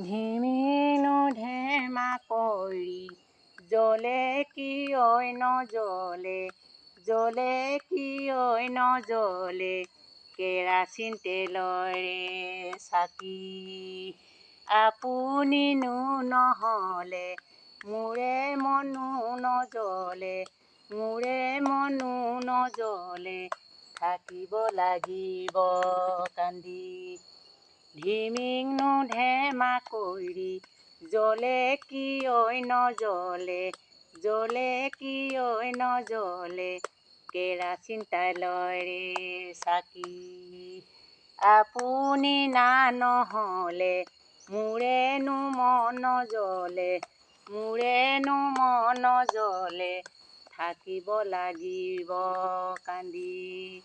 ধিমিনো ধেমা কৰি জ্বলে কিয় নজ্বলে, জ্বলে কিয় নজ্বলে, কেৰাচিন তেলৰে চাকি। আপুনিনো নহ'লে মোৰে মনো নজ্বলে, মোৰে মনো নজ্বলে, থাকিব লাগিব কান্দি। ধিমিনো ধেমা কৰি জ্বলে কিয় নজ্বলে, জ্বলে কিয় নজ্বলে, কেৰাচিন তেলৰে চাকি। আপুনি না নহ'লে মোৰেনো মন জ্বলে, মোৰেনো মন জ্বলে, থাকিব লাগিব কান্দি।